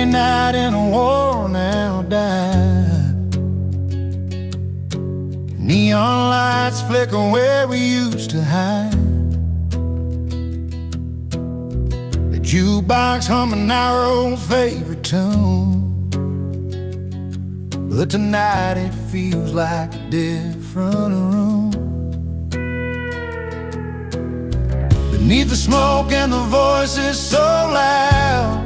Every night in a war now died. Neon lights flicker where we used to hide. The jukebox humming our old favorite tune, but tonight it feels like a different room. Beneath the smoke and the voices so loud,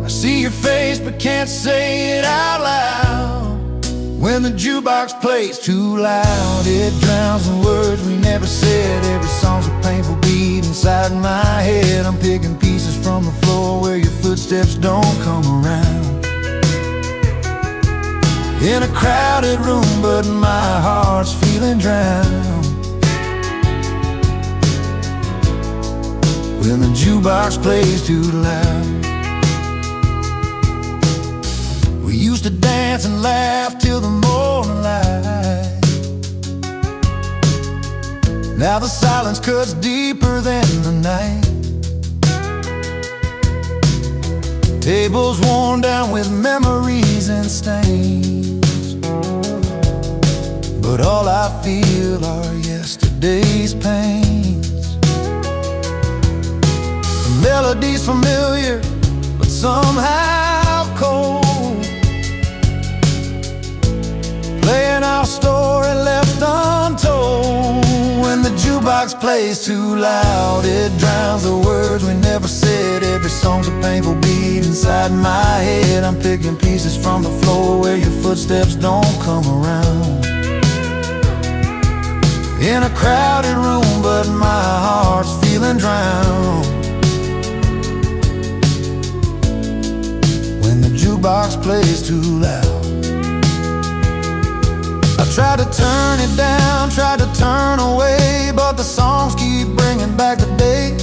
I see your face but can't say it out loud. When the jukebox plays too loud, it drowns the words we never said. Every song's a painful beat inside my head. I'm picking pieces from the floor where your footsteps don't come around. In a crowded room, but my heart's feeling drowned. When the jukebox plays too loud. We used to dance and laugh till the morning light. Now the silence cuts deeper than the night. Tables worn down with memories and stains, but all I feel are yesterday's pains. The melody's familiar, but somehow cold, playing our story left untold. When the jukebox plays too loud, it drowns the words we never said. Every song's a painful beat inside my head. I'm picking pieces from the floor where your footsteps don't come around. In a crowded room, but my heart's feeling drowned. When the jukebox plays too loud, I tried to turn it down, tried to turn away, but the songs keep bringing back the day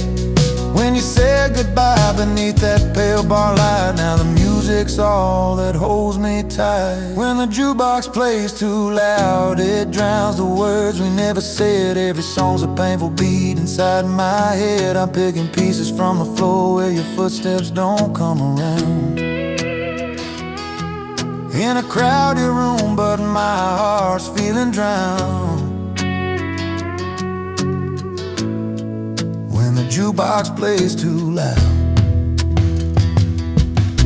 when you said goodbye beneath that pale bar light. Now the music's all that holds me tight. When the jukebox plays too loud, it drowns the words we never said. Every song's a painful beat inside my head. I'm picking pieces from the floor where your footsteps don't come around. In a crowded room, but my heart's feeling drowned. When the jukebox plays too loud.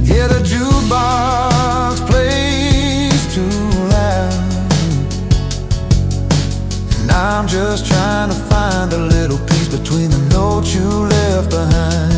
Yeah, the jukebox plays too loud, and I'm just trying to find a little piece between the notes you left behind.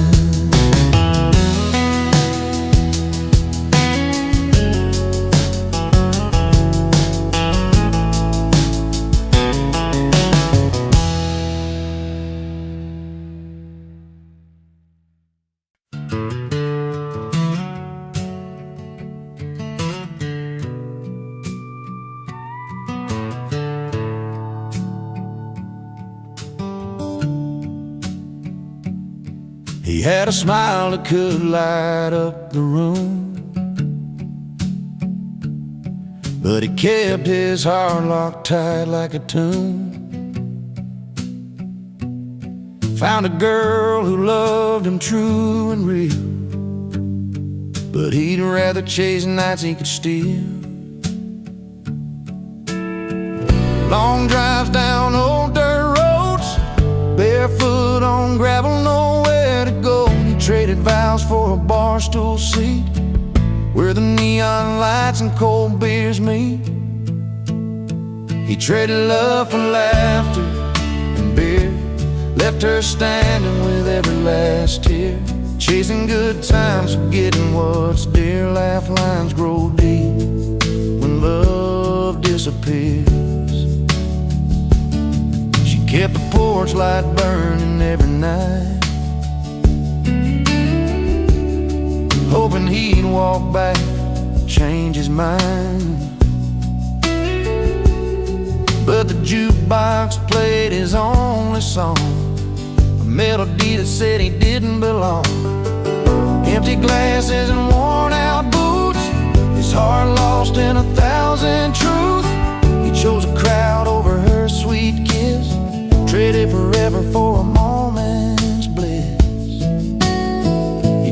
He had a smile that could light up the room, but he kept his heart locked tight like a tomb. Found a girl who loved him true and real, but he'd rather chase nights he could steal. Long drives down old dirt roads, barefoot on gravel, nowhere to go. He traded vows for a bar stool seat where the neon lights and cold beers meet. He traded love for laughter and beer, left her standing with every last tear. Chasing good times, forgetting what's dear. Laugh lines grow deep when love disappears. She kept the porch light burning every night, hoping he'd walk back, change his mind. But the jukebox played his only song, a melody that said he didn't belong. Empty glasses and worn out boots, his heart lost in 1,000 truths. He chose a crowd over her sweet kiss, traded forever for a moment's bliss. He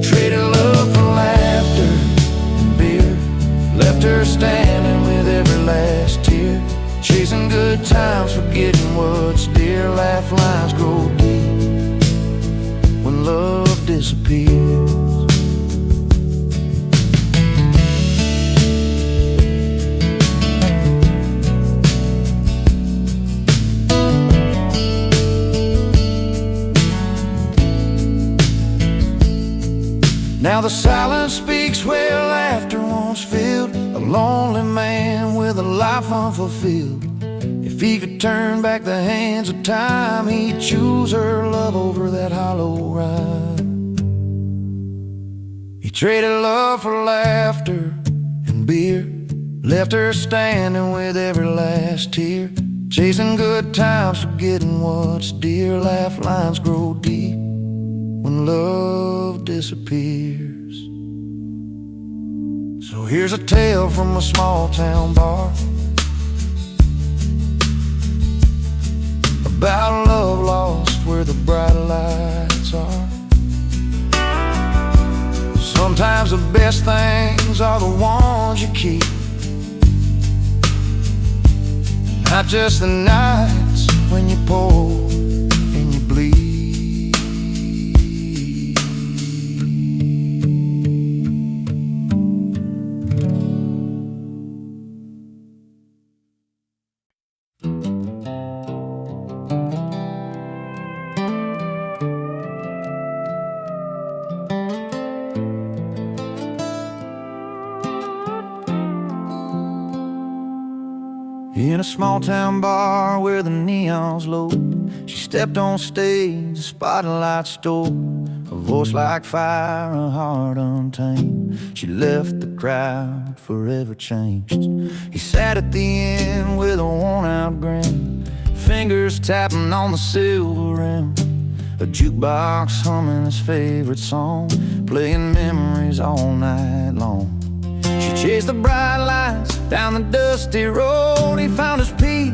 Now the silence speaks where laughter once filled, a lonely man with a life unfulfilled. If he could turn back the hands of time, he'd choose her love over that hollow rhyme. He traded love for laughter and beer, left her standing with every last tear, chasing good times, forgetting what's dear. Laugh lines grow deep when love disappears. So here's a tale from a small town bar about love lost where the bright lights are. Sometimes the best things are the ones you keep, not just the nights when you pour and you bleed. In a small town bar where the neon's low, she stepped on stage, the spotlight stole. A voice like fire, a heart untamed. She left the crowd forever changed. He sat at the end with a worn-out grin, fingers tapping on the silver rim. A jukebox humming his favorite song, playing memories all night long. She chased the bright lights down the dusty road. He found his peace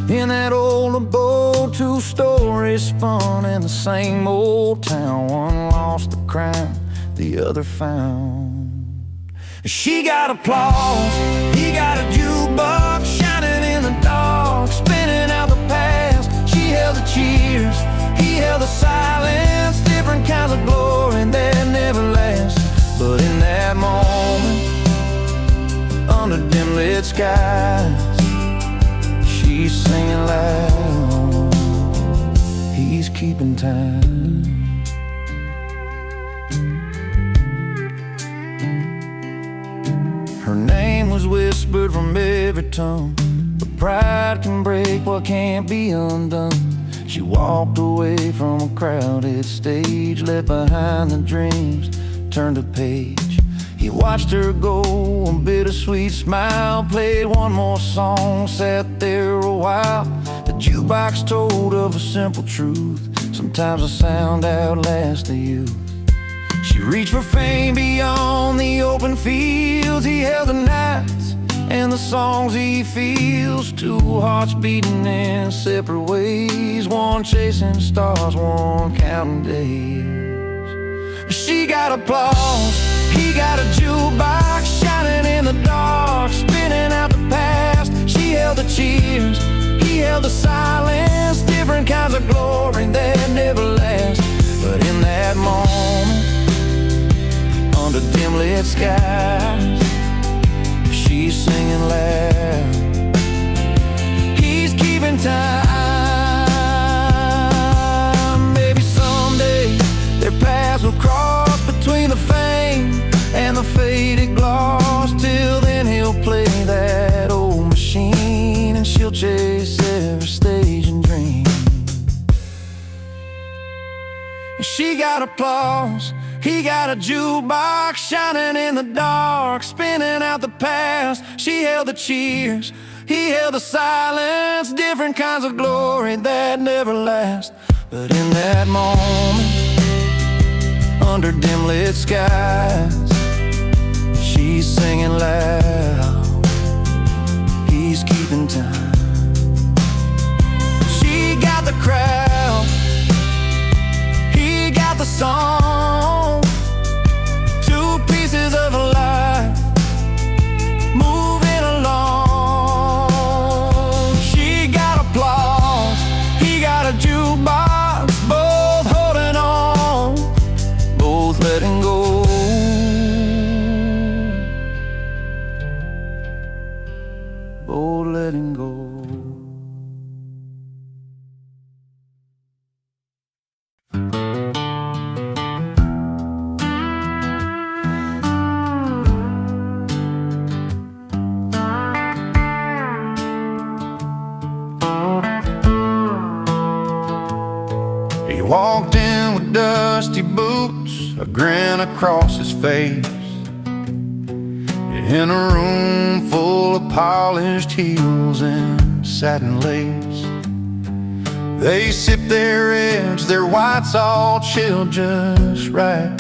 in that old abode. Two stories spun in the same old town. One lost the crown, the other found. She got applause, he got a jukebox shining in the dark, spinning out the past. She held the cheers, he held the silence, different kinds of glory that never last. But in that moment, under dim lit skies, she's singing loud, he's keeping time. Her name was whispered from every tongue, but pride can break what can't be undone. She walked away from a crowded stage, left behind the dreams, turned a page. He watched her go, a bittersweet smile, played one more song, sat there a while. The jukebox told of a simple truth, sometimes the sound outlasts the youth. She reached for fame beyond the open fields. He held the nights and the songs he feels. Two hearts beating in separate ways, one chasing stars, one counting days. She got applause, he got a jukebox shining in the dark, spinning out the past. She held the cheers, he held the silence, different kinds of glory that never last. But in that moment, under dim lit skies, she's singing loud, he's keeping time. Maybe someday their paths will cross between the fame and the faded gloss. Till then he'll play that old machine, and she'll chase every stage and dream. She got applause, he got a jukebox shining in the dark, spinning out the past. She held the cheers, he held the silence, different kinds of glory that never last. But in that moment, under dim lit skies, she's singing loud, he's keeping time. She got the crowd, he got the song, two pieces of a life moving along. She got applause, he got a jukebox, both holding on, both letting go. walked in with dusty boots, a grin across his face, in a room full of polished heels and satin lace. They sipped their reds, their whites all chilled just right,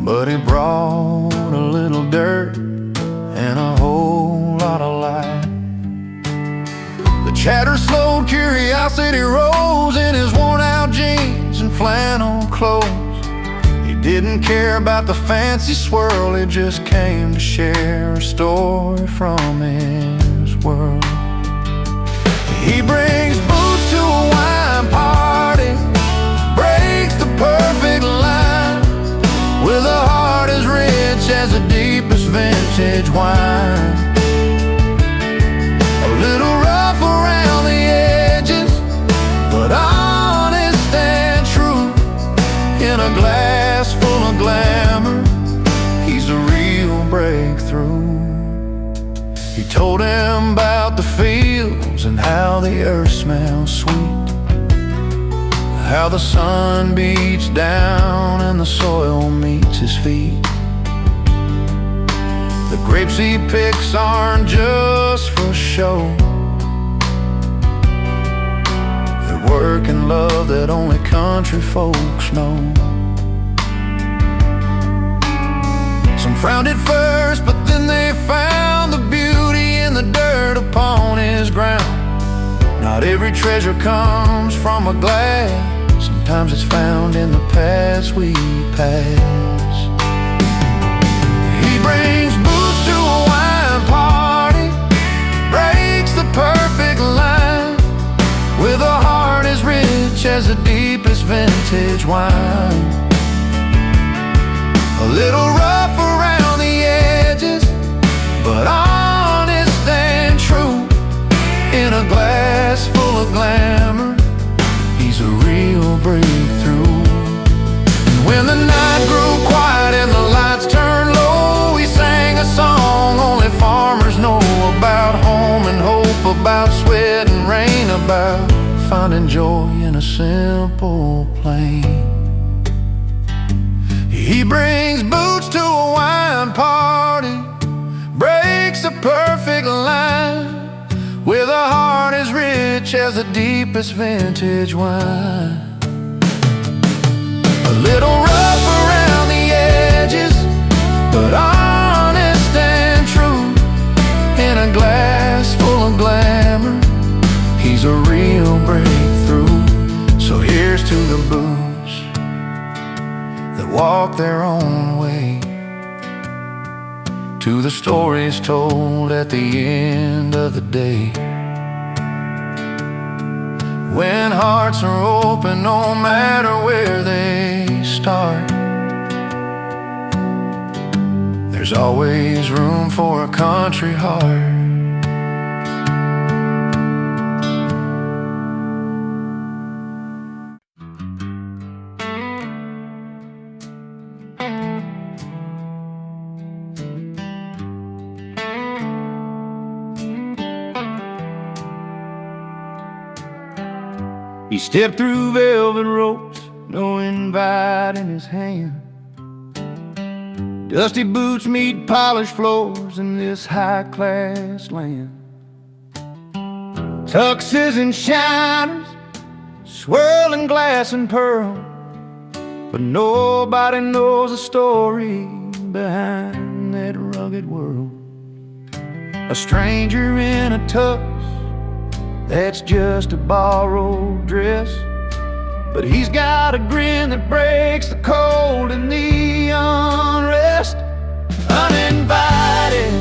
but he brought a little dirt and a whole lot of light. The chatter slowed, curiosity rose in his worn-out jeans and flannel clothes. He didn't care about the fancy swirl, he just came to share a story from his world. He brings boots to a wine party, breaks the perfect line, with a heart as rich as the deepest vintage wine. A little rough around the edges, but honest and true. In a glass full of glamour, he's a real breakthrough. He told him about the fields and how the earth smells sweet, how the sun beats down and the soil meets his feet. The grapes he picks aren't just for show, they're work and love that only country folks know. Some frowned at first, but then they found the beauty in the dirt upon his ground. Not every treasure comes from a glass, sometimes it's found in the paths we pass. He brings boots to a wine party, breaks the perfect line, with a heart as rich as the deepest vintage wine. A little rough around the edges, but honest and true. In a glass full of glamour, he's a real breakthrough. And when the night grew quiet and the lights turned low, he sang a song only farmers know about home and hope, about sweat and rain, about finding joy in a simple plain. He brings boots to a wine party, breaks a perfect line, with a heart as rich as the deepest vintage wine. A little rough around the edges, but honest and true. In a glass full of glamour, he's a real breakthrough. So here's to the boots that walk their own way, to the stories told at the end of the day. When hearts are open, no matter where they start, there's always room for a country heart. He stepped through velvet ropes, no invite in his hand. Dusty boots meet polished floors in this high-class land. Tuxes and shiners, swirling glass and pearl, but nobody knows the story behind that rugged world. A stranger in a tux that's just a borrowed dress, but he's got a grin that breaks the cold and the unrest. Uninvited,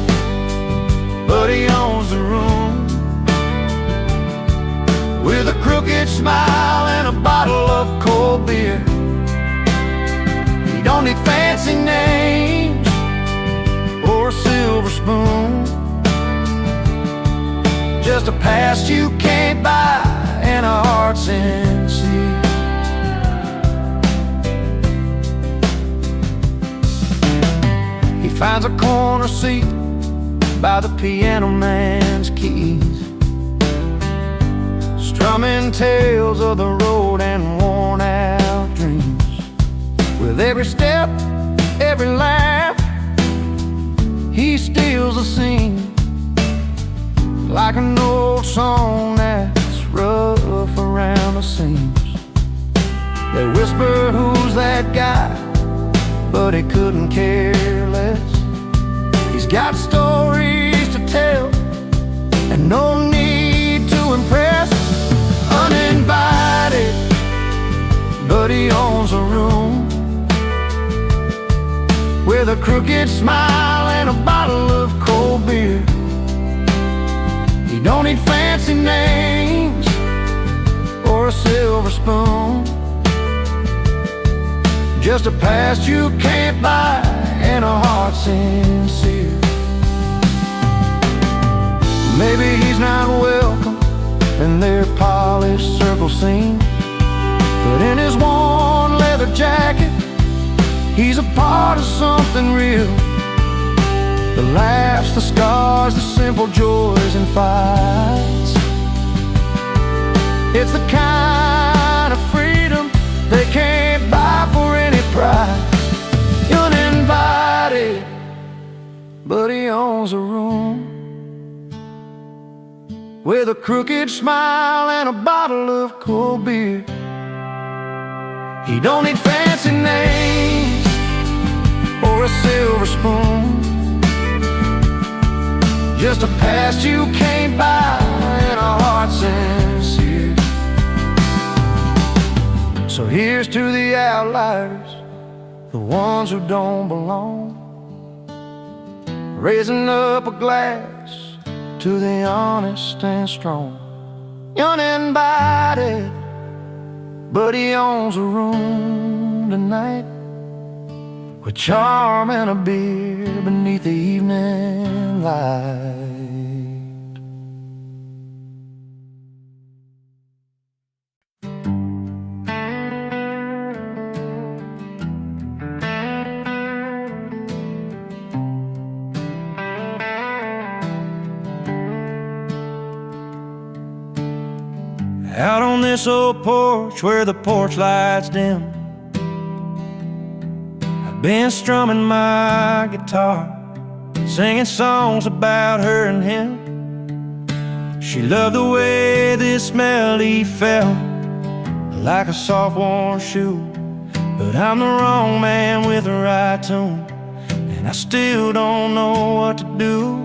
but he owns the room, with a crooked smile and a bottle of cold beer. He don't need fancy names or a silver spoon, just a past you can't buy and a heart sincere. He finds a corner seat by the piano man's keys, strumming tales of the road and worn out dreams. With every step, every laugh, he steals a scene, like an old song that's rough around the seams. They whisper, who's that guy? But he couldn't care less. He's got stories to tell and no need to impress. Uninvited, but he owns a room with a crooked smile and a bottle of cold beer. He don't need fancy names or a silver spoon, just a past you can't buy and a heart sincere. Maybe he's not welcome in their polished circle scene, but in his worn leather jacket, he's a part of something real. The laughs, the scars, the simple joys and fights. It's the kind of freedom they can't buy for any price. Uninvited, but he owns a room with a crooked smile and a bottle of cold beer. He don't need fancy names or a silver spoon, just a past you can't buy and a heart sincere. So here's to the outliers, the ones who don't belong, raising up a glass to the honest and strong. Uninvited, but he owns a room tonight, with charm and a beer beneath the evening light. Out on this old porch where the porch lights dim, I've been strumming my guitar, singing songs about her and him. She loved the way this melody felt, like a soft worn shoe. But I'm the wrong man with the right tune, and I still don't know what to do.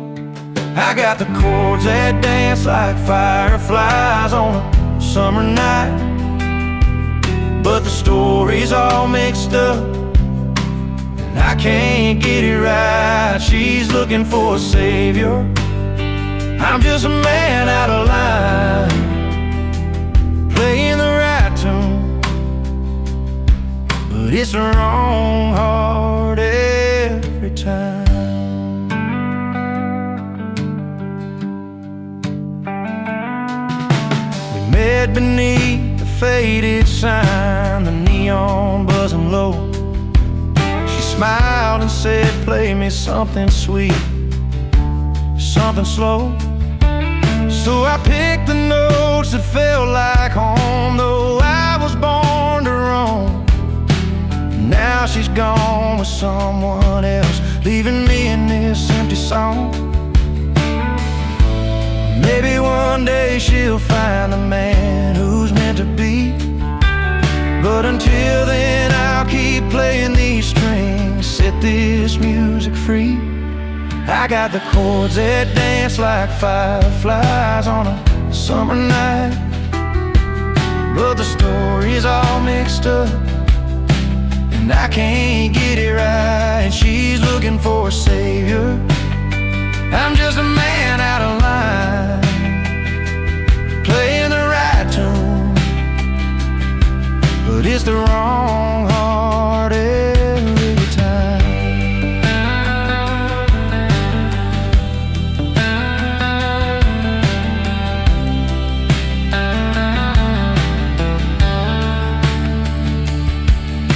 I got the chords that dance like fireflies on a summer night, but the story's all mixed up and I can't get it right. She's looking for a savior, I'm just a man out of line, playing the right tune, but it's the wrong heart every time. Met beneath the faded sign, the neon buzzing low. She smiled and said, play me something sweet, something slow. So I picked the notes that felt like home, though I was born to roam. Now she's gone with someone else, leaving me in this empty song. Maybe one day she'll find the man who's meant to be, but until then I'll keep playing these strings, set this music free. I got the chords that dance like fireflies on a summer night, but the story's all mixed up and I can't get it right. She's looking for a savior, I'm just a man out of line, playing the right tune, but it's the wrong heart every time.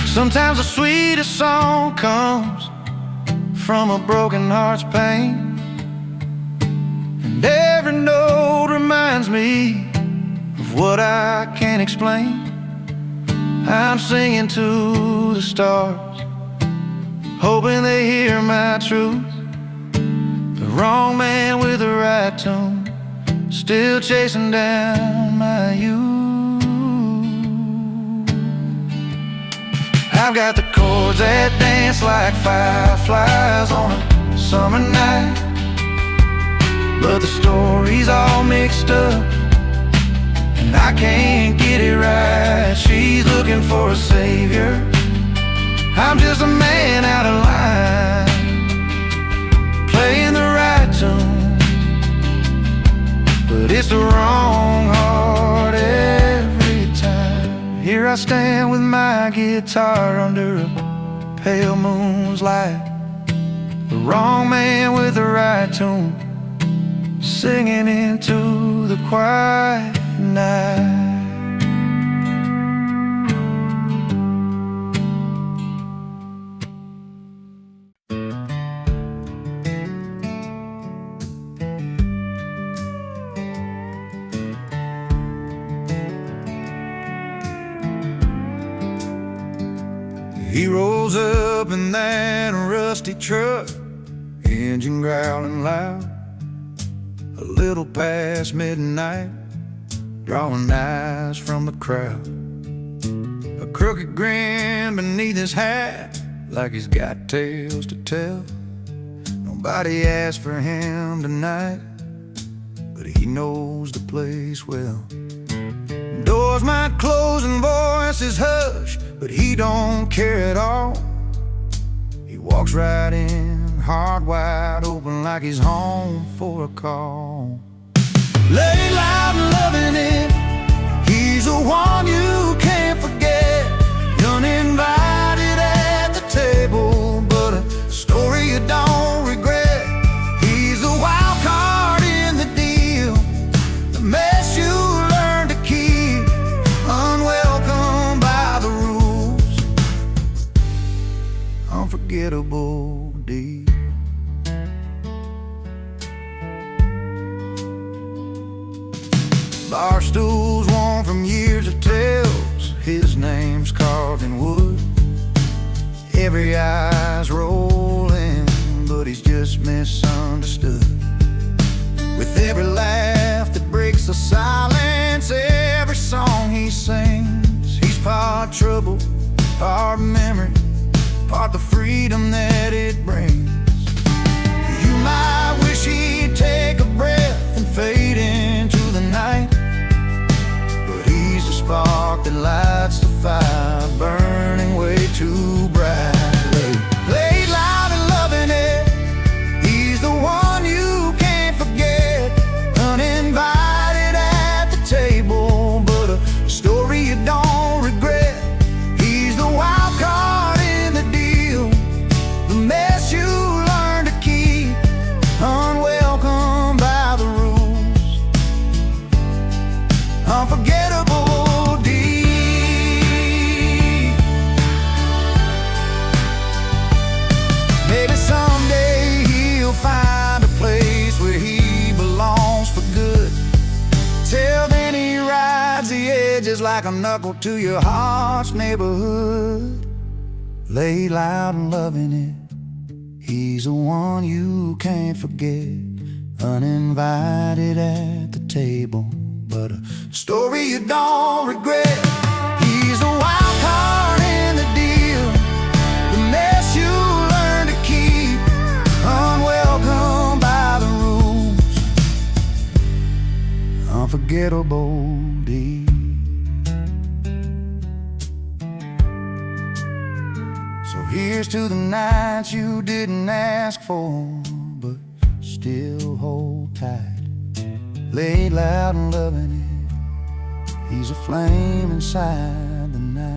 Sometimes the sweetest song comes from a broken heart's pain, and every note reminds me of what I can't explain. I'm singing to the stars, hoping they hear my truth. The wrong man with the right tune, still chasing down my youth. I've got the chords that dance like fireflies on a summer night, but the story's all mixed up and I can't get it right. She's looking for a savior, I'm just a man out of line, playing the right tune, but it's the wrong heart every time. Here I stand with my guitar under a pale moon's light, the wrong man with the right tune, singing into the quiet night. He rolls up in that rusty truck, engine growling loud, a little past midnight, drawing eyes from the crowd. A crooked grin beneath his hat, like he's got tales to tell. Nobody asked for him tonight, but he knows the place well. Doors might close and voices hush, but he don't care at all. He walks right in, heart wide open, like he's home for a call. Lay loud and loving it, he's the one you can't forget. Uninvited at the table, but a story you don't regret. He's the wild card in the deal, the mess you learn to keep, unwelcome by the rules, unforgettable deed. Bar stools worn from years of tales, his name's carved in wood. Every eye's rolling, but he's just misunderstood. With every laugh that breaks the silence, every song he sings, he's part trouble, part memory, part the freedom that it brings. You might wish he'd take a breath and fade into the night, spark that lights the fire, burning way too brightly. Laid loud and loving it, he's the one you can't forget. Uninvited at the table, but a story you don't regret. He's the wild card in the deal, the mess you learn to keep, unwelcome by the rules, unforgettable. Find a place where he belongs for good. Till then he rides the edges like a knuckle to your heart's neighborhood. Lay loud and loving it, he's the one you can't forget. Uninvited at the table, but a story you don't regret. He's the wild card in the deal, the mess you learn to keep, unwelcome by the rules, unforgettable deed. So here's to the nights you didn't ask for, but still hold tight. Laid loud and loving it, he's a flame inside the night.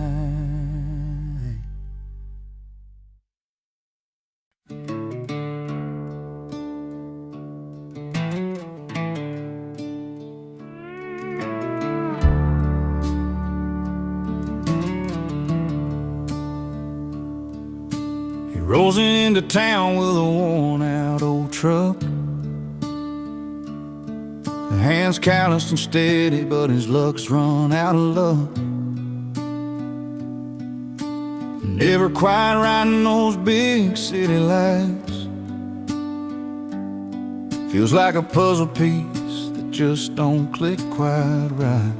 Rolls into town with a worn-out old truck, hands calloused and steady, but his luck's run out of luck. Never quite riding those big city lights. Feels like a puzzle piece that just don't click quite right.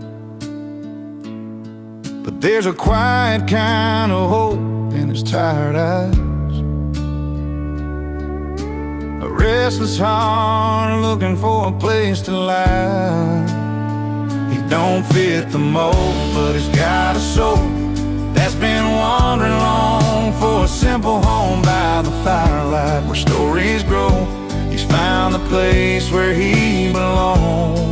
But there's a quiet kind of hope in his tired eyes, a restless heart looking for a place to lie. He don't fit the mold, but he's got a soul that's been wandering long for a simple home by the firelight where stories grow. He's found the place where he belongs.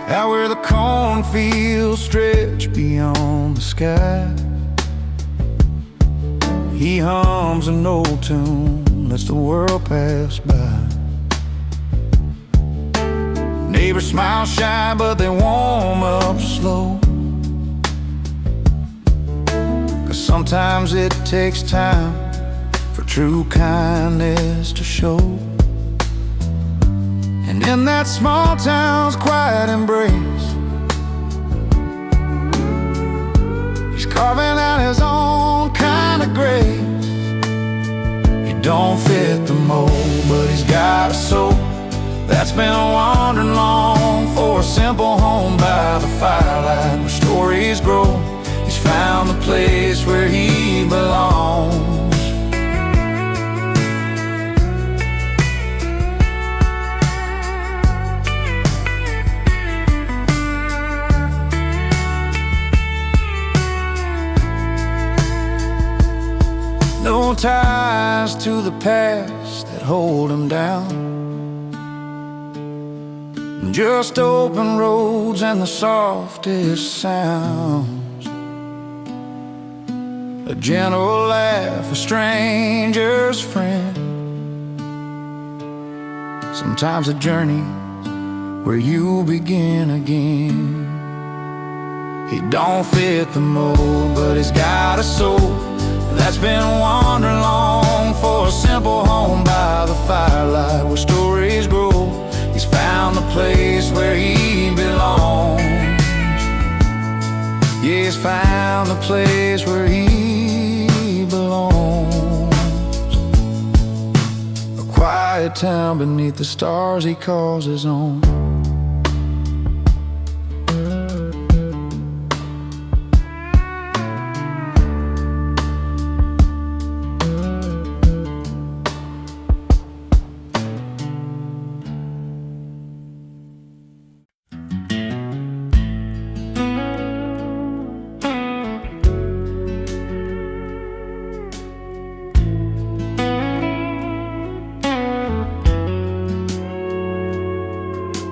Out where the cornfields stretch beyond the sky, he hums an old tune, lets the world pass by. Neighbors smile shy, but they warm up slow, 'cause sometimes it takes time for true kindness to show. And in that small town's quiet embrace, he's carving out his own kind of grace. He don't fit the mold, but he's got a soul that's been wandering long for a simple home by the firelight where stories grow. He's found the place where he belongs. No ties to the past that hold him down, just open roads and the softest sounds. A gentle laugh, a stranger's friend. Sometimes a journey where you begin again. He don't fit the mold, but he's got a soul that's been wandering long for a simple home by the firelight where stories grow. He's found the place where he belongs. Yeah, he's found the place where he belongs. A quiet town beneath the stars he calls his own.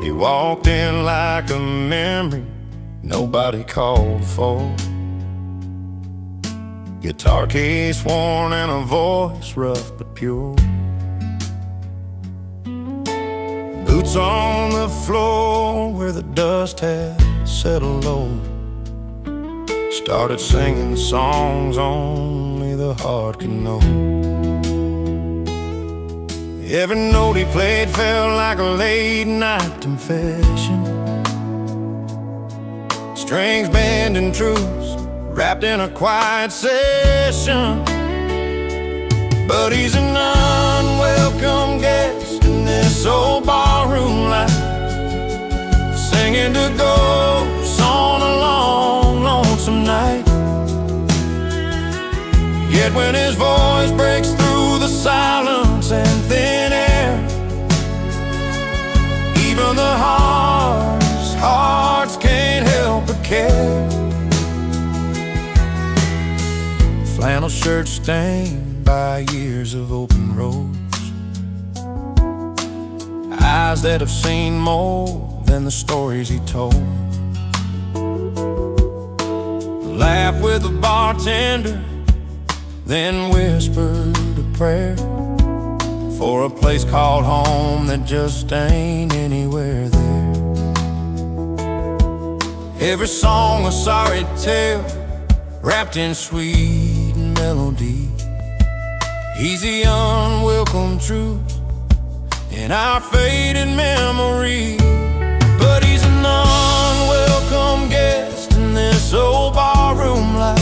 He walked in like a memory nobody called for. Guitar case worn and a voice rough but pure. Boots on the floor where the dust had settled low. Started singing songs only the heart could know. Every note he played felt like a late night confession. Strings bending truths wrapped in a quiet session. But he's an unwelcome guest in this old barroom life, singing to ghosts on a long, lonesome night. Yet when his voice breaks through the silence and thin air, even the hardest hearts can't help but care. Flannel shirt stained by years of open roads, eyes that have seen more than the stories he told. Laugh with the bartender, then whispered a prayer for a place called home that just ain't anywhere there. Every song a sorry tale wrapped in sweet melody. He's the unwelcome truth in our faded memory. But he's an unwelcome guest in this old barroom life,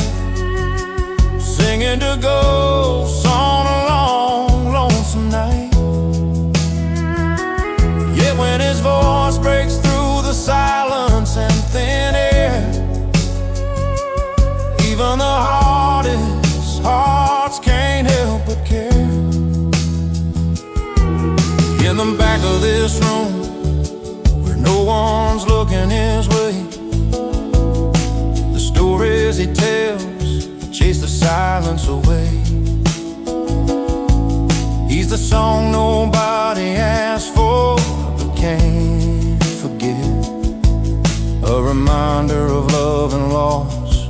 singing to ghosts on a long, lonesome night. Yet when his voice breaks through the silence and thin air, even the hardest hearts can't help but care. In the back of this room, where no one's looking his way, the stories he tells chase the silence away. He's the song nobody asked for but can't forget, a reminder of love and loss,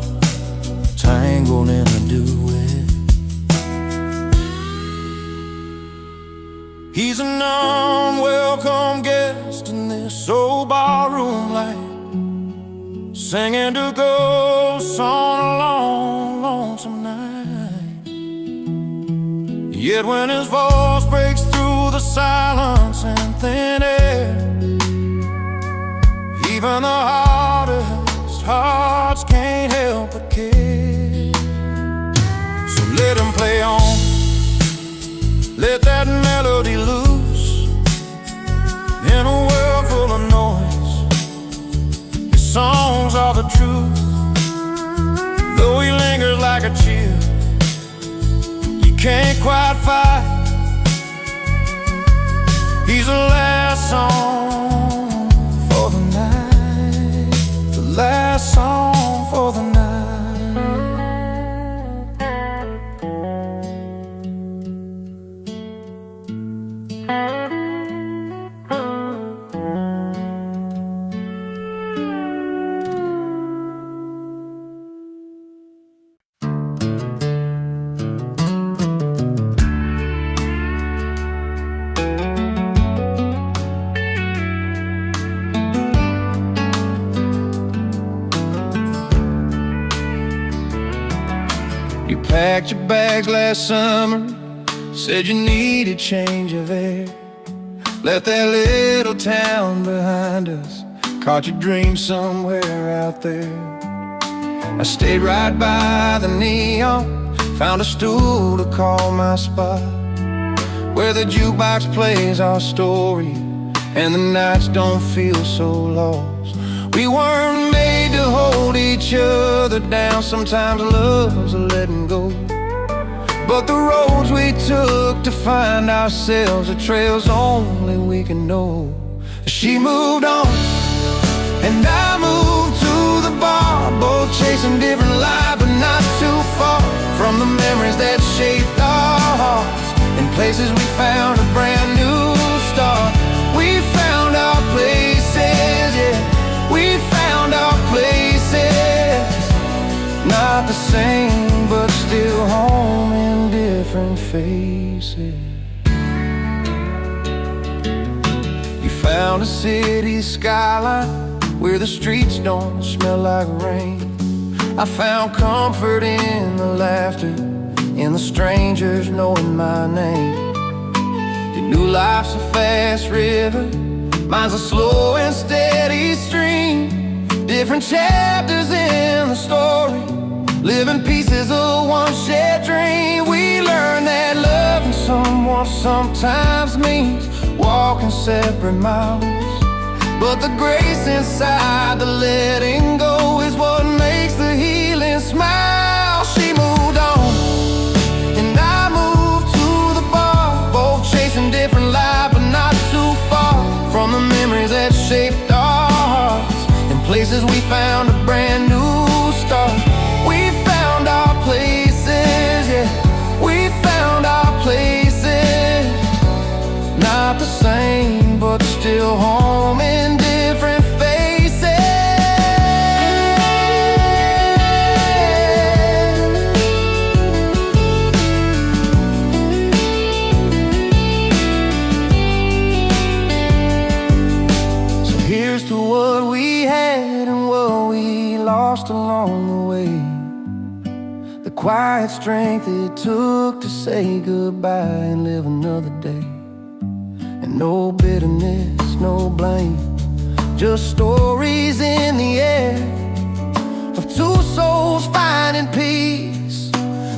tangled in a duet. He's an unwelcome guest in this old barroom light, singing to ghosts on a long, lonesome night. Yet when his voice breaks through the silence and thin air, even the hardest hearts can't help but care. So let him play on, let that melody loose. In a world full of noise, his songs are the truth. Though he lingers like a chill, you can't quite fight. He's the last song for the night, the last song for the night. You packed your bags last summer, said you needed change of air. Left that little town behind us, caught your dream somewhere out there. I stayed right by the neon, found a stool to call my spot, where the jukebox plays our story and the nights don't feel so lost. We weren't made to hold each other down, sometimes love's a letting go. But the roads we took to find ourselves are trails only we can know. She moved on, and I moved to the bar, both chasing different lives, but not too far from the memories that shaped our hearts. In places we found a brand new start. We found our places, yeah, we found our places. Not the same, but still home in different faces. You found a city skyline where the streets don't smell like rain. I found comfort in the laughter, in the strangers knowing my name. You knew life's a fast river, mine's a slow and steady stream. Different chapters in the story, living pieces of one shared dream. We learned that loving someone sometimes means walking separate miles, but the grace inside the letting go is what makes the healing smile. She moved on, and I moved to the bar, both chasing different lives, but not too far from the memories that shaped our hearts. In places we found a brand new start. We found our places, yeah, we found our places. Not the same, but still home in different faces. the quiet strength it took to say goodbye and live another day. And no bitterness, no blame, just stories in the air of two souls finding peace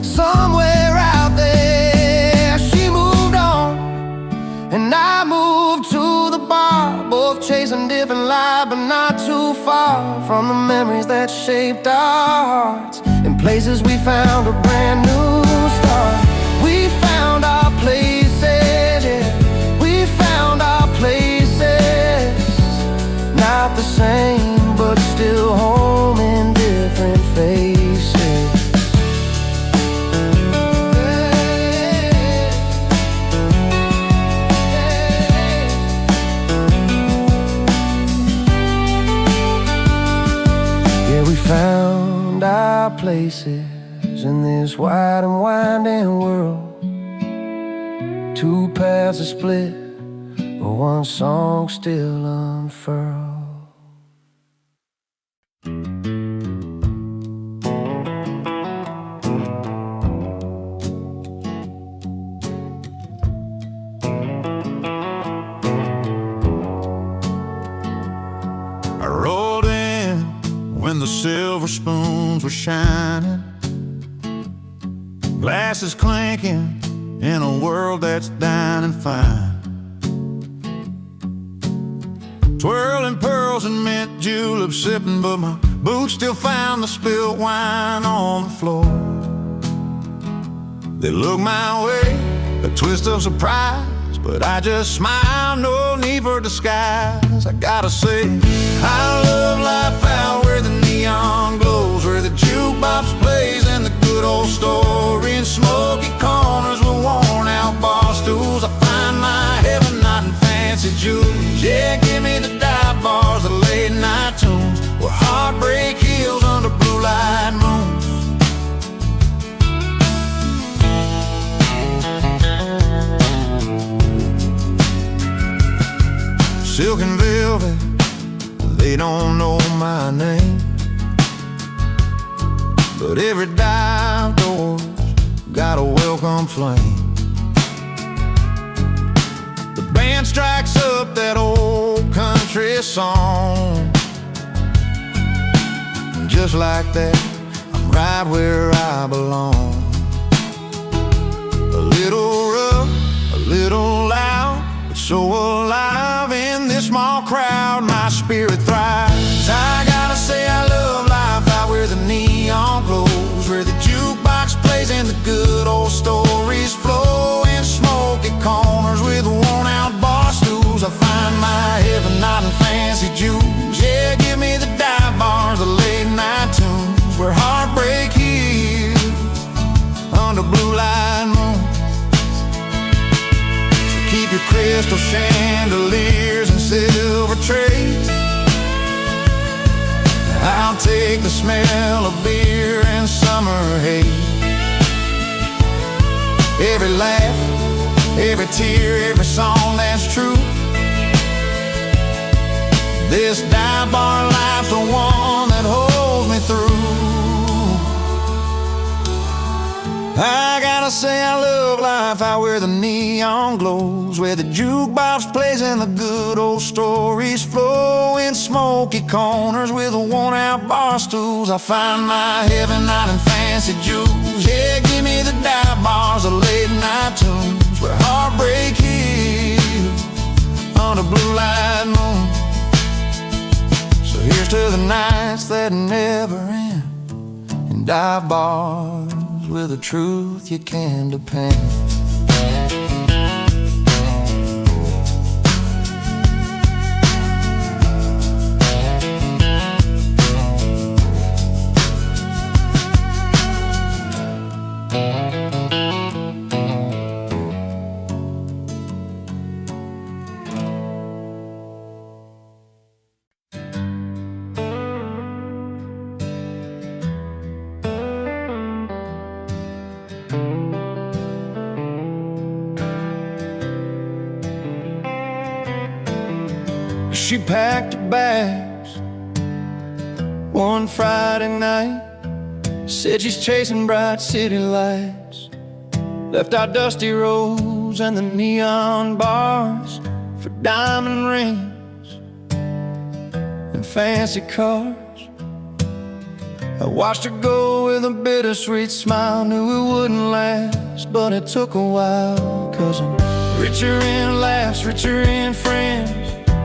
somewhere out there. She moved on and I moved to the bar, both chasing different lives, but not too far from the memories that shaped our hearts. In places we found a brand new start. We found our places, yeah. We found our places, not the same, but still home in different faces. Yeah, we found our places in this wide and winding world. Two paths are split, but one song still unfurled. I rolled in when the silver spoons were shining, glasses clinking in a world that's dining fine. Twirling pearls and mint juleps sipping, but my boots still found the spilled wine on the floor. They look my way, a twist of surprise, but I just smile, no need for disguise. I gotta say, I love life out where the neon glows, where the jukebox plays and the good old story in smoky corners with worn out bar stools. I find my heaven not in fancy jewels. Yeah, give me the dive bars, the late night tunes, where heartbreak heals under blue light moons. Silk and velvet, they don't know my name, but every dive door's got a welcome flame. The band strikes up that old country song, and just like that, I'm right where I belong. A little rough, a little loud, but so alive in this small crowd, my spirit thrives. I gotta say I love life out where the neon glows, where the jukebox plays and the good old stories flow in smoky corners with worn out bar stools. I find my heaven not in fancy jewels. Yeah, give me the dive bars, the late night tunes, where heartbreak heals under blue light moons. So keep your crystal chandeliers and silver trays. I'll take the smell of beer and summer haze. Every laugh, every tear, every song that's true. This dive bar life's the one that holds me through. I gotta say I love life out where the neon glows, where the jukebox plays and the good old stories flow in smoky corners with worn out bar stools. I find my heaven not in fancy jewels. Yeah, give me the dive bars, the late night tunes, where heartbreak heals under blue light moon. So here's to the nights that never end, and dive bars with a truth you can depend. She packed her bags one Friday night, Said she's chasing bright city lights, left our dusty roads and the neon bars for diamond rings and fancy cars. I watched her go with a bittersweet smile, knew it wouldn't last, but it took a while. 'Cause I'm richer in laughs, richer in friends,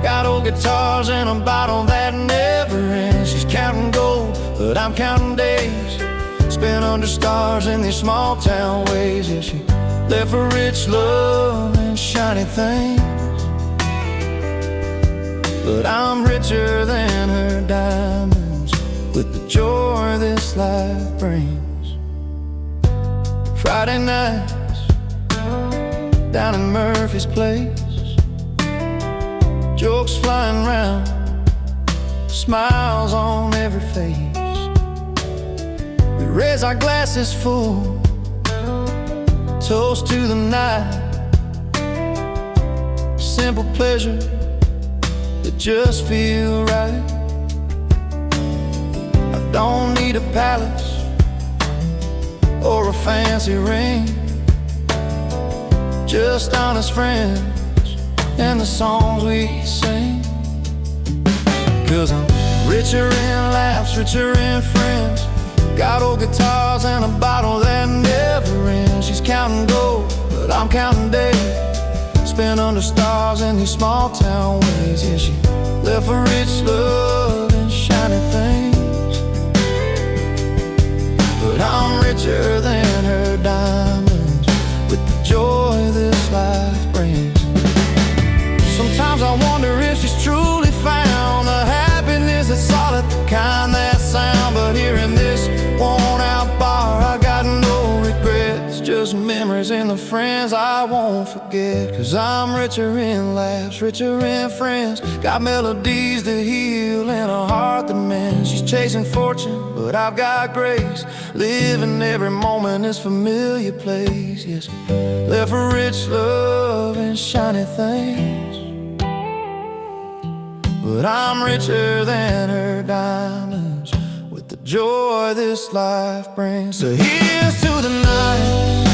got old guitars and a bottle that never ends. She's counting gold, but I'm counting days spent under stars in these small town ways. Yeah, she left for rich love and shiny things, but I'm richer than her diamonds with the joy this life brings. Friday nights down in Murphy's place, jokes flying round, smiles on every face. We raise our glasses full, toast to the night, simple pleasure that just feel right. I don't need a palace or a fancy ring, just honest friends and the songs we sing. 'Cause I'm richer in laughs, richer in friends, got old guitars and a bottle that never ends. She's counting gold, but I'm counting days spent under stars in these small town ways. Yeah, she left for rich love and shiny things, but I'm richer than her diamonds with the joy this life brings. Sometimes I wonder if she's truly found the happiness that's solid, the kind that sound. But here in this worn out bar, I got no regrets, just memories and the friends I won't forget. 'Cause I'm richer in laughs, richer in friends, got melodies that heal and a heart that mends. She's chasing fortune, but I've got grace, living every moment this familiar place. Yes, left for rich love and shiny things, but I'm richer than her diamonds with the joy this life brings. So here's to the nights,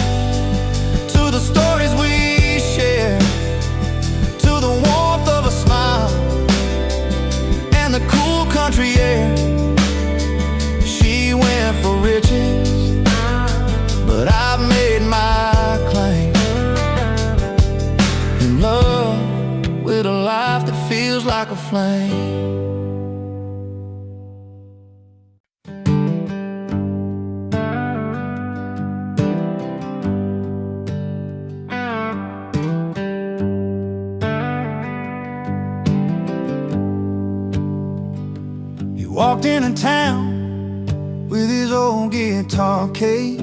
to the stories we share, to the warmth of a smile and the cool country air. She went for riches, but I've made my claim in love with a life that feels like a flame. He walked into town with his old guitar case,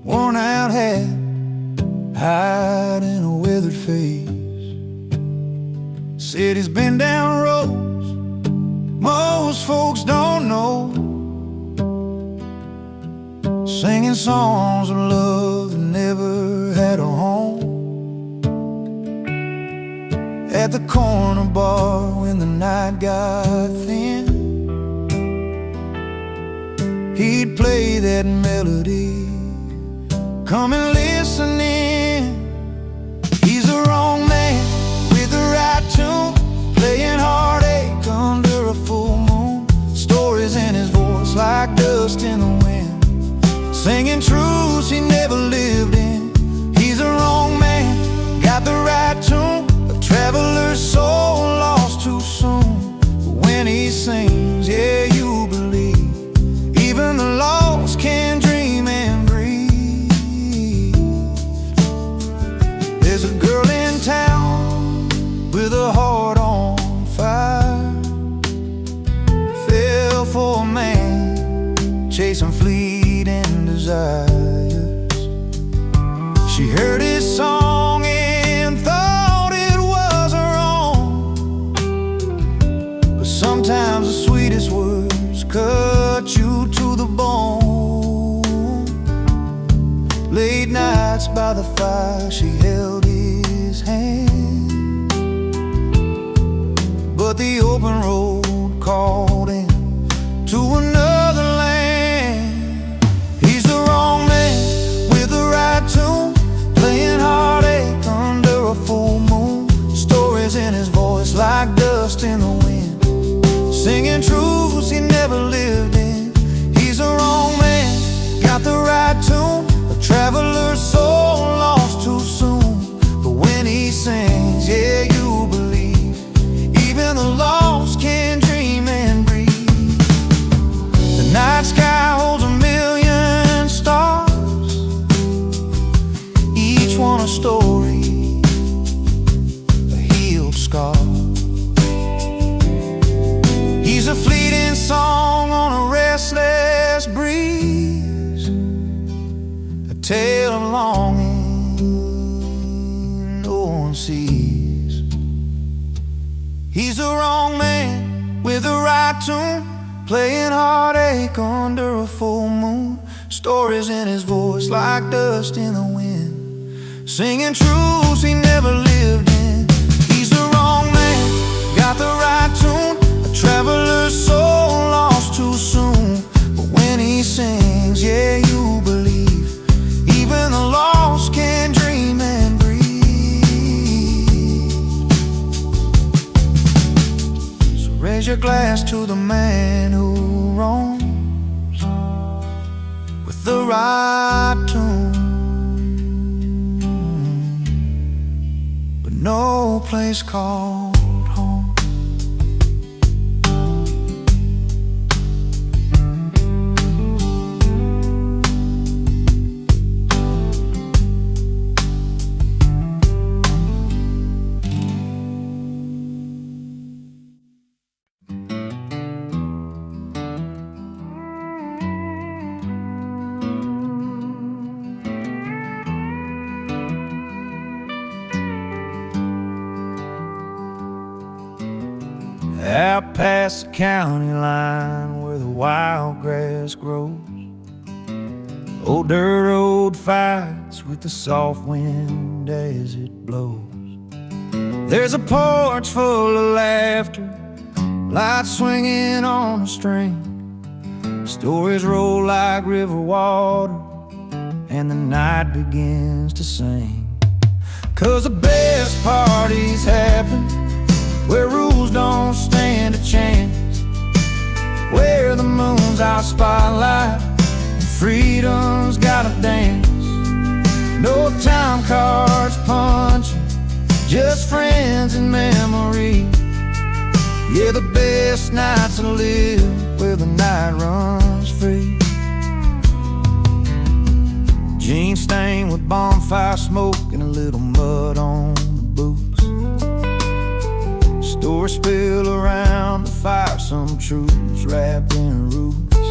worn out hat, hiding a withered face. Said he's been down roads most folks don't know, singing songs of love that never had a home. At the corner bar when the night got thin, he'd play that melody, come and listen in. He's the wrong man with the right tune, playing heartache under a full moon. Stories in his voice like dust in the wind, singing truths he never lived in. He's the wrong man, got the right tune, a traveler's soul lost too soon. But when he sings, yeah, you believe even the lost can dream and breathe. There's a girl in town with a heart on fire, fell for a man chasing fleeting desires. She heard his song and thought it was her own, but sometimes the sweetest words cut you to the bone. Late nights by the fire, she held his hand, but the open road called him to another land. right tune, a traveler's soul lost too soon. But when he sings, yeah, you believe, even the lost can dream and breathe. The night sky holds 1,000,000 stars, each one a story, a healed scar. He's a fleeting song on a restless breeze, a tale of longing no one sees. He's the wrong man with the right tune, playing heartache under a full moon. Stories in his voice like dust in the wind, singing truths he never lived in. He's the wrong man, got the right tune, a traveler's soul lost too soon. But when he sings, yeah, you believe, even the lost can dream and breathe. So raise your glass to the man who roams with the right tune, but no place called home. Out past the county line where the wild grass grows, old dirt road fights with the soft wind as it blows. There's a porch full of laughter, lights swinging on a string. Stories roll like river water, and the night begins to sing. 'Cause the best parties happen where rules don't stand a chance, where the moon's our spotlight and freedom's gotta dance. No time cards punching, just friends and memories. Yeah, the best nights to live where the night runs free. Jeans stained with bonfire smoke and a little mud on the boots. Stories spill around the fire, some truths wrapped in roots.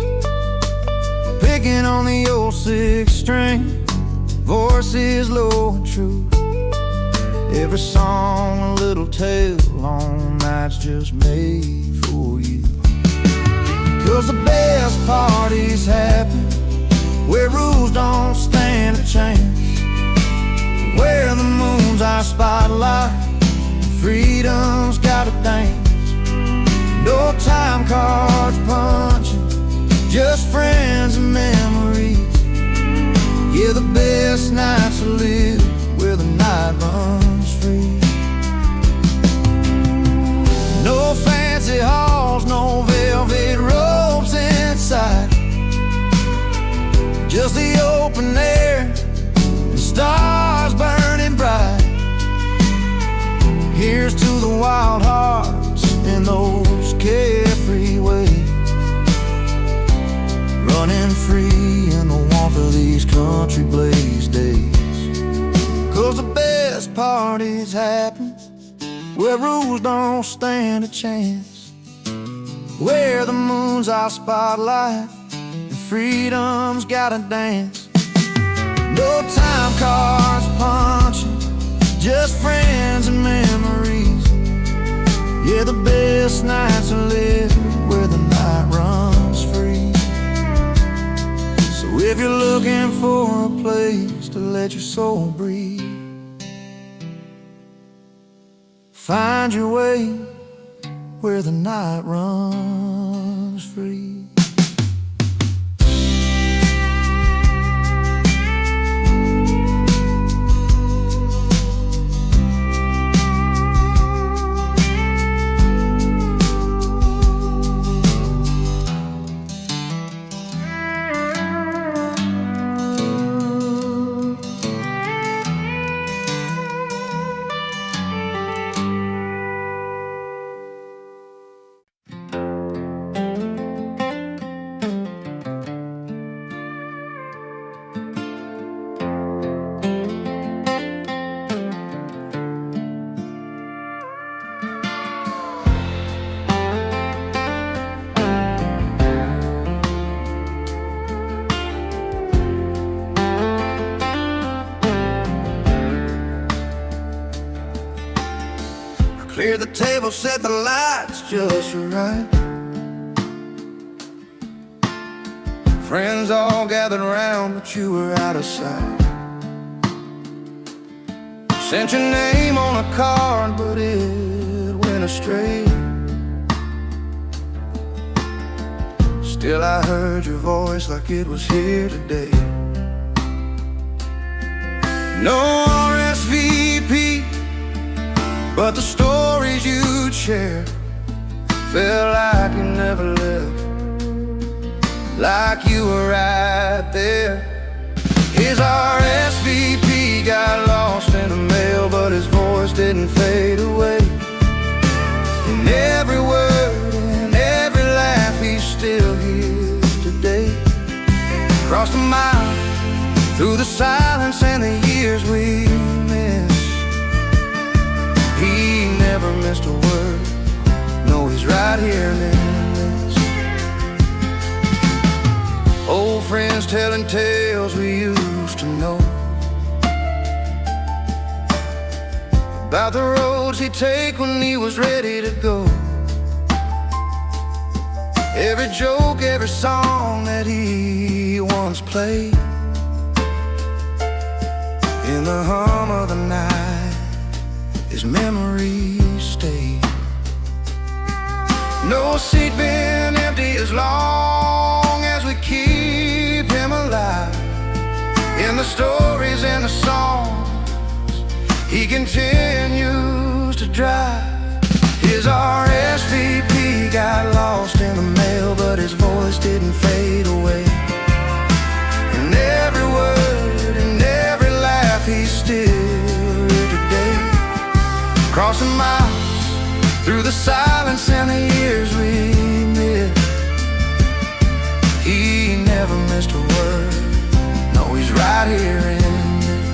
Picking on the old six string, voices low and true. Every song a little tale, long nights just made for you. 'Cause the best parties happen where rules don't stand a chance, where the moon's our spotlight, freedom's gotta dance. No time cards punching, just friends and memories. Yeah, the best nights to live where the night runs free. No fancy halls, no velvet robes inside, just the open air and stars burning bright. Here's to the wild hearts in those carefree ways, running free in the warmth of these country blaze days. 'Cause the best parties happen where rules don't stand a chance, where the moon's our spotlight and freedom's gotta dance. No time cards punching, just friends and memories. Yeah, the best nights to live where the night runs free. So if you're looking for a place to let your soul breathe, find your way where the night runs free. Cleared the table, set the lights just right. Friends all gathered around, but you were out of sight. Sent your name on a card, but it went astray. Still I heard your voice like it was here today. No RSVP, but the stories you'd share felt like you never left, like you were right there. His RSVP got lost in the mail, but his voice didn't fade away. And every word and every laugh, he's still here today. Across the mile, through the silence and the years we missed, he never missed a word. No, he's right here in this. Old friends telling tales we used to know, about the roads he'd take when he was ready to go. Every joke, every song that he once played, in the hum of the night, his memories stay. No seat been empty as long as we keep him alive. In the stories and the songs, he continues to drive. His RSVP got lost in the mail, but his voice didn't fade away. And every word and every laugh, he's still here today. Crossing miles, through the silence and the years we missed, he never missed a word. No, he's right here in this.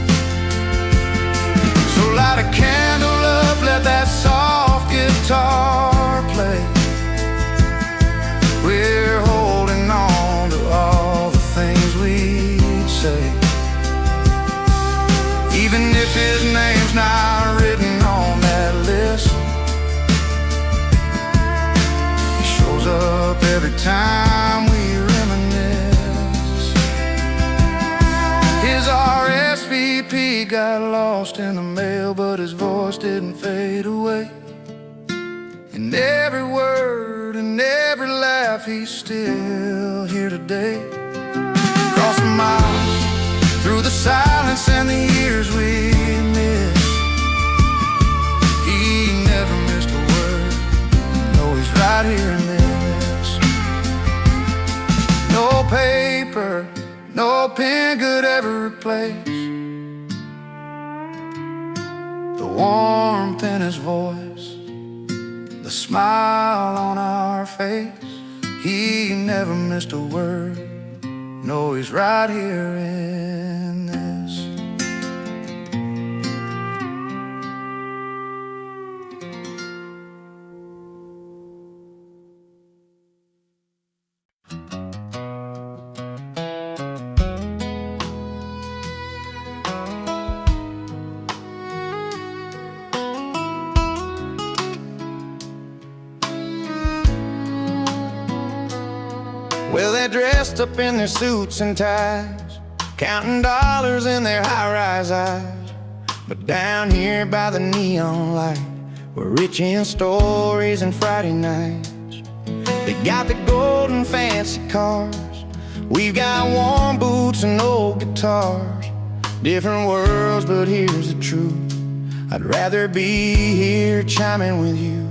So light a candle up, let that soft guitar play. We're holding on to all the things we'd say, even if his name's not written on that list. He shows up every time we reminisce. His RSVP got lost in the mail, but his voice didn't fade away. And every word and every laugh, he's still here today. Crossing miles, through the silence and the years we missed, he never missed a word. No, he's right here in this. No paper, no pen could ever replace the warmth in his voice, the smile on our face. He never missed a word. No, he's right here in this. Well, they're dressed up in their suits and ties, counting dollars in their high-rise eyes. But down here by the neon light, we're rich in stories and Friday nights. They got the gold and fancy cars, we've got warm boots and old guitars. Different worlds, but here's the truth, I'd rather be here chiming with you.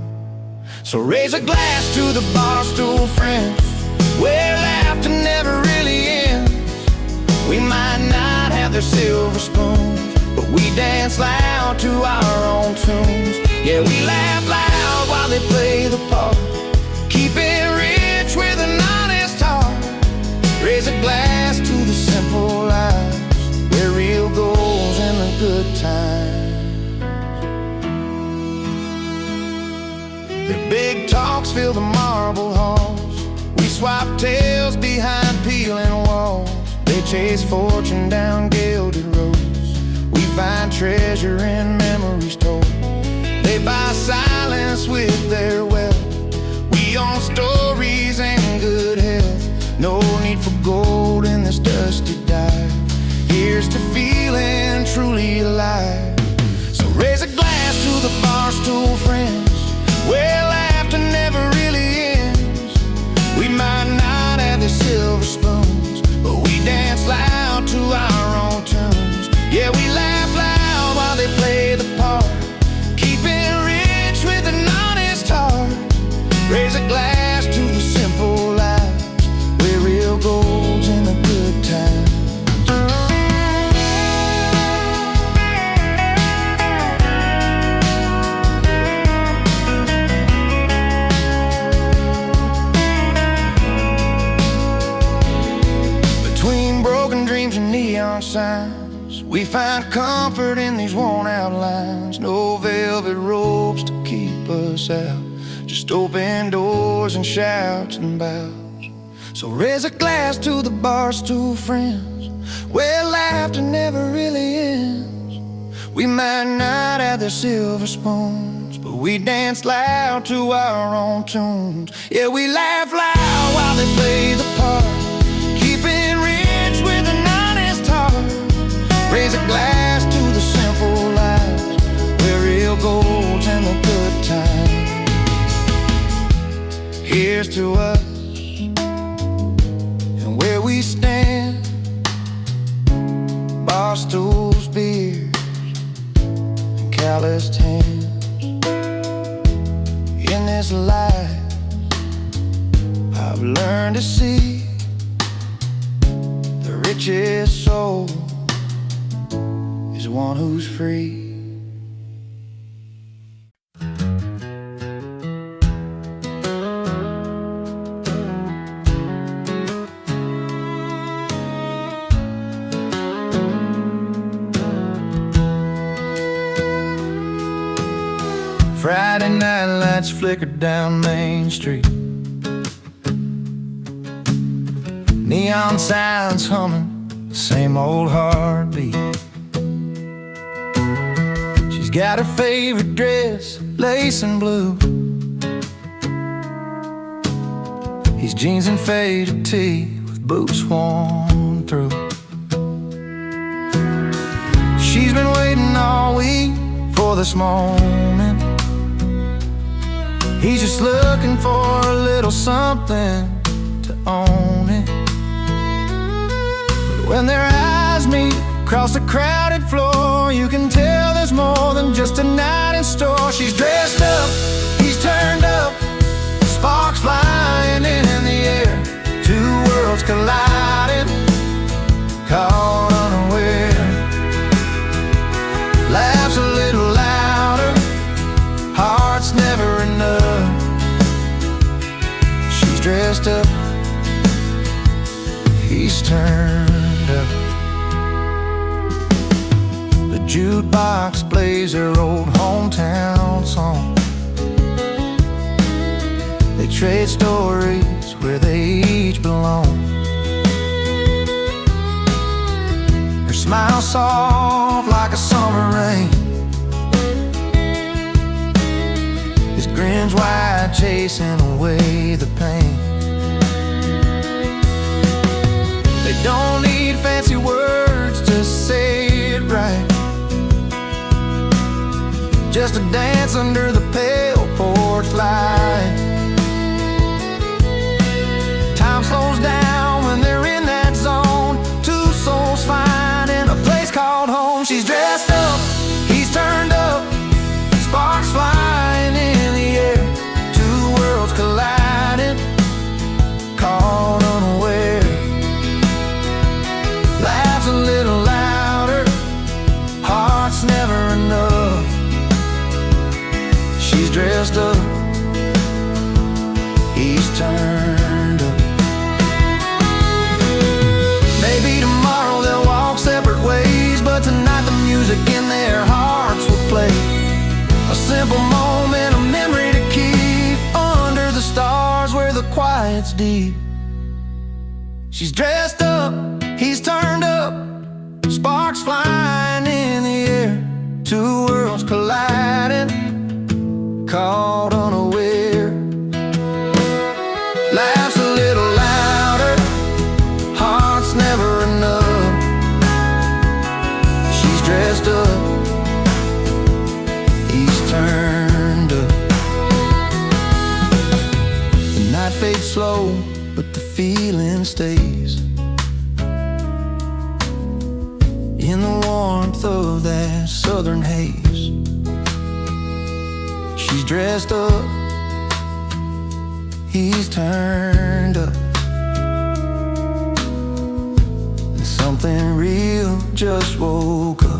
So raise a glass to the bar stool friends, where laughter never really ends. We might not have their silver spoons, but we dance loud to our own tunes. Yeah, we laugh loud while they play the part, keep it rich with an honest heart. Raise a glass to the simple lives, where real goals and the good times. Their big talks fill the marble halls, we swap tales behind peeling walls. They chase fortune down gilded roads, we find treasure in memories told. They buy silence with their wealth. We own stories and good health. No need for gold in this dusty dive. Here's to feeling truly alive. So raise a glass to the barstool friends, where laughter never really ends. We might not have the silver spoons, but we dance loud to our own tunes. Yeah, we laugh loud while they play the part, keeping rich with an honest heart. Raise a glass to the simple lives, where real gold's in the good times. Neon signs, we find comfort in these worn-out lines. No velvet ropes to keep us out, just open doors and shouts and bows. So raise a glass to the barstool friends, where laughter never really ends. We might not have the silver spoons, but we dance loud to our own tunes. Yeah, we laugh loud while they play the part, keeping rich with an honest heart. Raise a glass to the simple lives, where real gold's in the good times. Here's to us and where we stand, bar stools, beers, and calloused hands. In this life I've learned to see the richest soul is one who's free. Friday night lights flickered down Main Street, neon signs humming, same old heartbeat. She's got her favorite dress, lace and blue. His jeans and faded tee with boots worn through. She's been waiting all week for this moment. He's just looking for a little something to own it. But when their eyes meet across the crowded floor, you can tell there's more than just a night in store. She's dressed up, he's turned up, sparks flying in the air. Two worlds colliding, caught unaware. Laughs a little louder, heart's never enough. She's dressed up, he's turned up. The jukebox plays her old hometown song. They trade stories where they each belong. Her smile soft like a summer rain, his grin's wide chasing away the pain. They don't need fancy words to say it right, just a dance under the pale porch light. Time slows down when they're in that zone. Two souls find a place called home. She's dressed up, he's turned up, sparks flying in the air. Two worlds colliding, caught unaware. Laughs a little louder, heart's never enough. She's dressed up, he's turned up. Maybe tomorrow they'll walk separate ways, but tonight the music in their hearts will play. A simple moment, a memory to keep under the stars where the quiet's deep. She's dressed up, he's turned up, sparks flying in the air. Two worlds colliding, caught on. that southern haze. She's dressed up, he's turned up, and something real just woke up.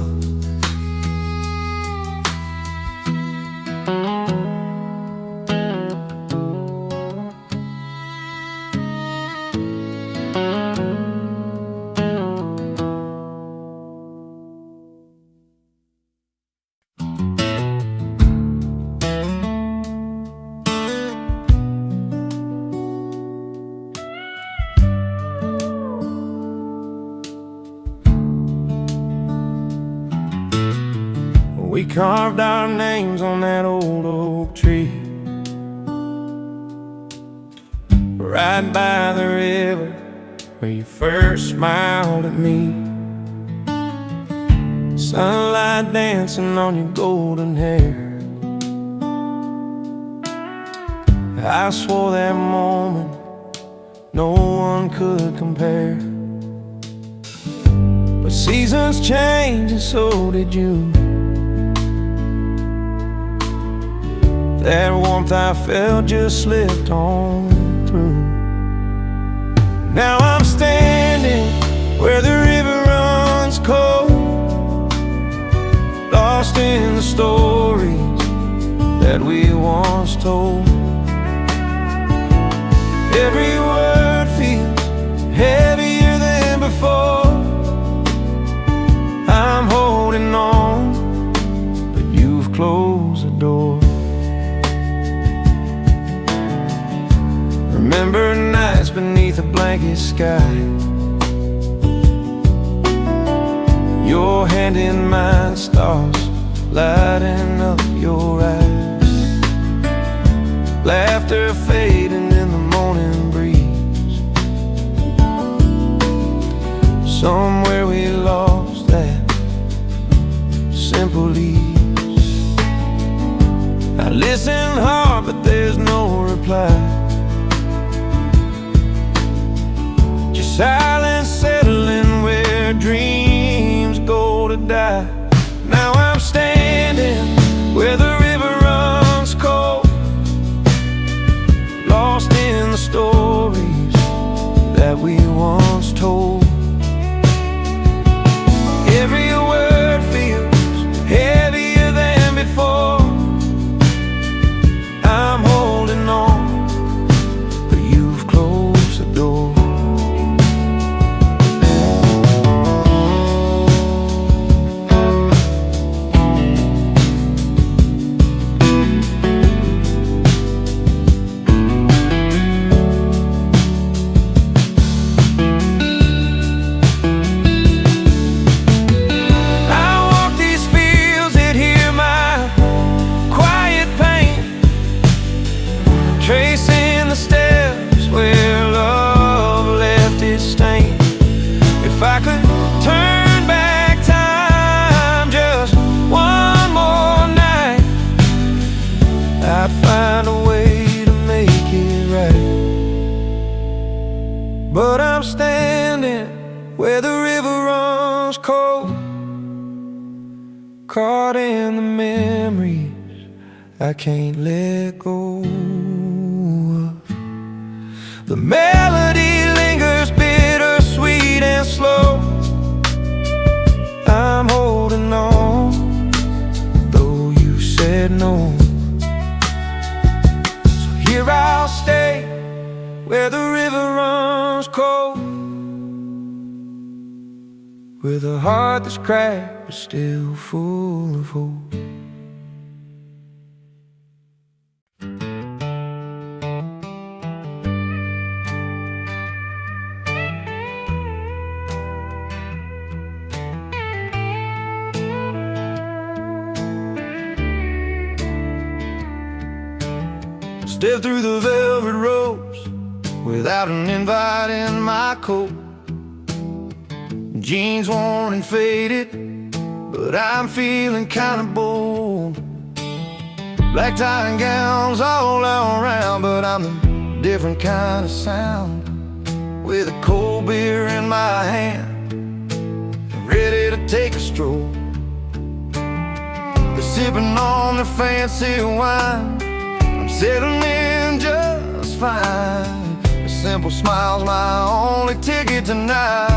We carved our names on that old oak tree, right by the river where you first smiled at me. Sunlight dancing on your golden hair. I swore that moment no one could compare. But seasons change and so did you. That warmth I felt just slipped on through. Now I'm standing where the river runs cold, lost in the stories that we once told. Every word feels heavier than before. I'm holding on, but you've closed the door. Remember nights beneath a blanket sky, your hand in mine, stars lighting up your eyes. Laughter fading in the morning breeze. Somewhere we lost that simple ease. I listen hard but there's no reply. Silence settling where dreams go to die. Now I'm standing where the river runs cold, lost in the stories that we once told. Every word feels heavier than before. I'm holding on, but you've closed the door. Tracing the steps where love left its stain. If I could turn back time just one more night, I'd find a way to make it right. But I'm standing where the river runs cold, caught in the memories I can't let go. The melody lingers bittersweet and slow. I'm holding on, though you said no. So here I'll stay, where the river runs cold, with a heart that's cracked but still full of hope. Step through the velvet ropes without an invite in my coat. Jeans worn and faded, but I'm feeling kinda bold. Black tie and gowns all around, but I'm the different kind of sound. With a cold beer in my hand, ready to take a stroll. sipping on their fancy wine. I'm settling in just fine. A simple smile's my only ticket tonight.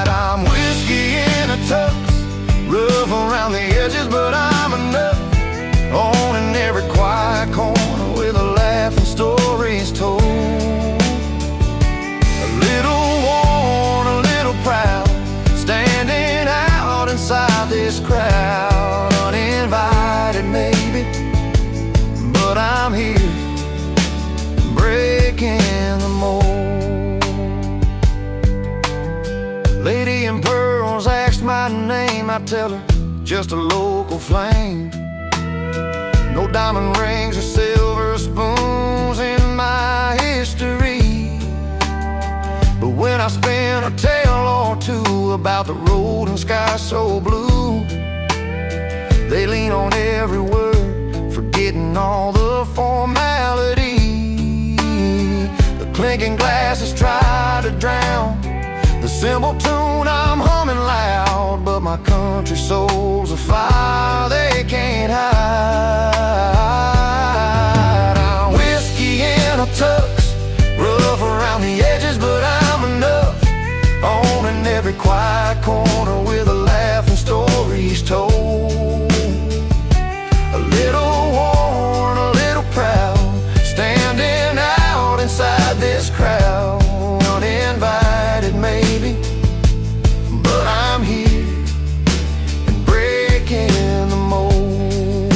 I'm whiskey in a tux, rough around the edges, but I'm enough. Owning every quiet corner with a laugh and stories told. A little worn, a little proud, standing out inside this crowd. Uninvited maybe, but I'm here, breaking the mold. Lady in pearls asked my name, I tell her, just a local flame. No diamond rings or silver spoons in my history, but when I spin a tale or two about the road and sky so blue, they lean on every word, forgetting all the formality. The clinking glasses try to drown the simple tune I'm humming loud, but my country soul's a fire they can't hide. I'm whiskey in a tux, rough around the edges, but I'm enough. Owning every quiet corner with a laugh and stories told. A little worn, a little proud, standing out inside this crowd. Uninvited maybe, but I'm here and breaking the mold.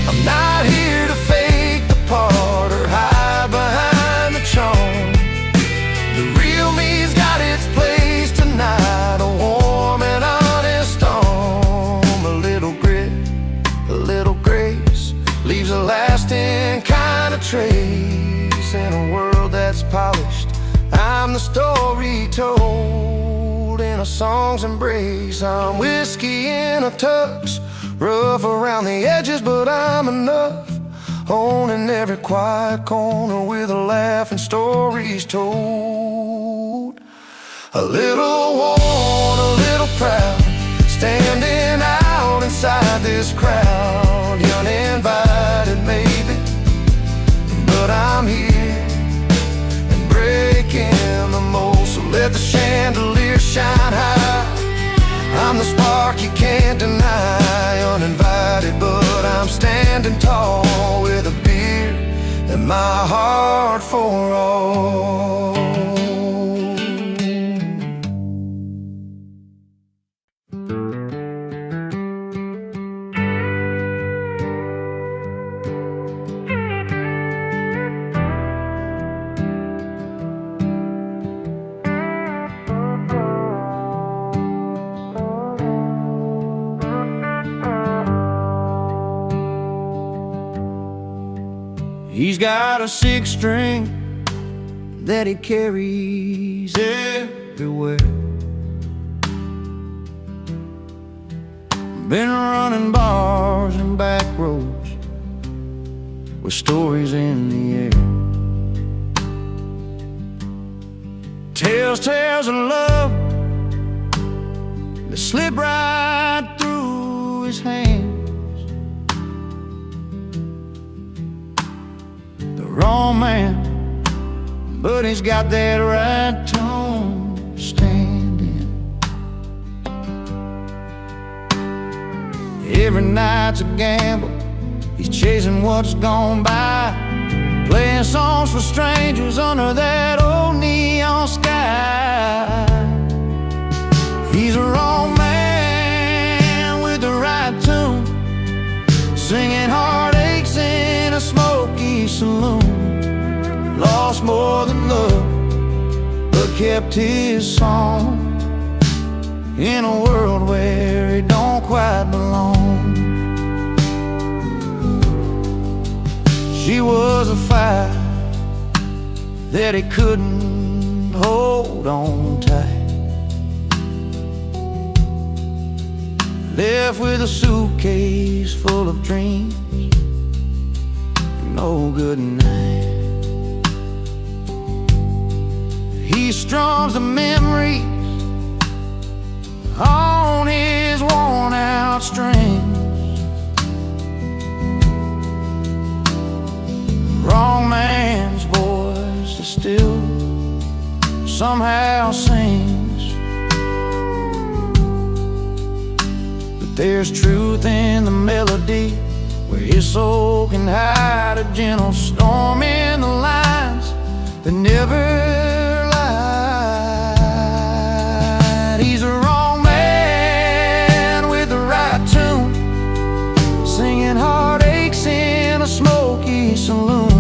I'm not here to fake the part or hide behind the charm. The real me's got its place tonight, a warm and honest storm. A little grit, a little grace, leaves a lasting kind of trace. In a world that's polished, I'm the story told in a song's embrace. I'm whiskey in a tux, rough around the edges, but I'm enough. Owning every quiet corner with a laugh and stories told. A little worn, a little proud, standing out inside this crowd. Uninvited maybe, but I'm here and breaking the mold. So let the chandelier shine high. I'm the spark you can't deny. Uninvited, but I'm standing tall with a beer and my heart for all. He's got a 6-string that he carries everywhere. Been running bars and back roads with stories in the air. Tells tales of love that slip right through his hands. Wrong man, but he's got that right tone standing. Every night's a gamble, he's chasing what's gone by, playing songs for strangers under that old neon sky. He's a wrong man with the right tune, singing heartaches in a smoky saloon. Lost more than love, but kept his song in a world where he don't quite belong. She was a fire that he couldn't hold on tight, left with a suitcase full of dreams, no good night. He strums the memories heartstrings. Wrong man's voice is still somehow sings. But there's truth in the melody, where his soul can hide a gentle storm in the lines that never lied. He's a wrong man with the right tune, singing heartaches in a smoky saloon.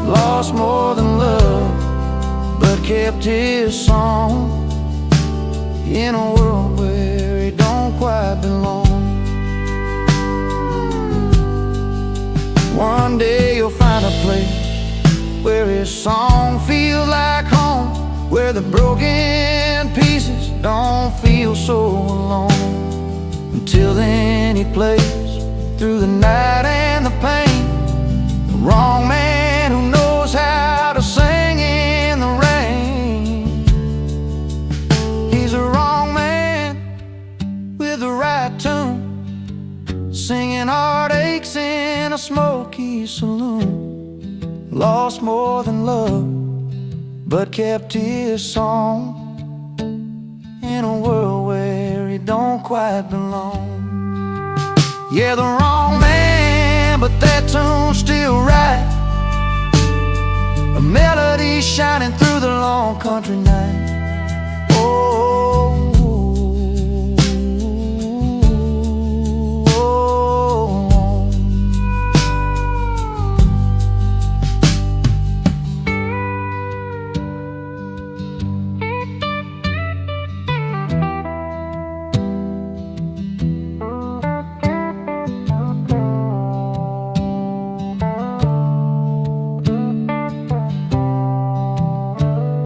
Lost more than love, but kept his song in a world where he don't quite belong. One day you'll find a place where his song feels like home, where the broken pieces don't feel so alone. Until then he plays through the night and the pain, the wrong man who knows how to sing in the rain. He's a wrong man with the right tune, singing heartaches in a smoky saloon. Lost more than love, but kept his song in a world where he don't quite belong. Yeah, the wrong man, but that tune's still right, a melody shining through the long country night.